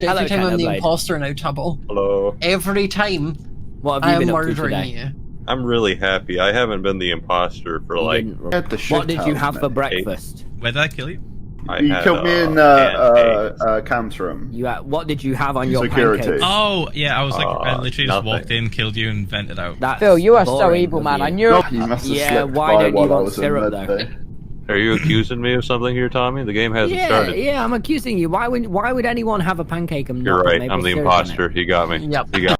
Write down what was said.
Every time I'm the Technoblade. imposter now, Trouble. Hello. Every time What I have you am been up to murdering today? you. I'm really happy. I haven't been the imposter for You like. didn't- At the shit What did you house, have for man. breakfast? Where did I kill you? I You had, killed me in pancakes. comms room. You what did you have on your Security. pancakes? Oh, yeah, I was like, I literally just nothing. walked in, killed you, and vented out. That's Phil, you are so boring evil, of man. you. I knew Nope, you must have Yeah, slipped why by don't you while I want was in syrup, med though? bay. Are you accusing me of something here, Tommy? The game hasn't Yeah, started. yeah, I'm accusing you. Why would anyone have a pancake and You're not right. maybe I'm the syrup in it? imposter. You got me. Yep. You got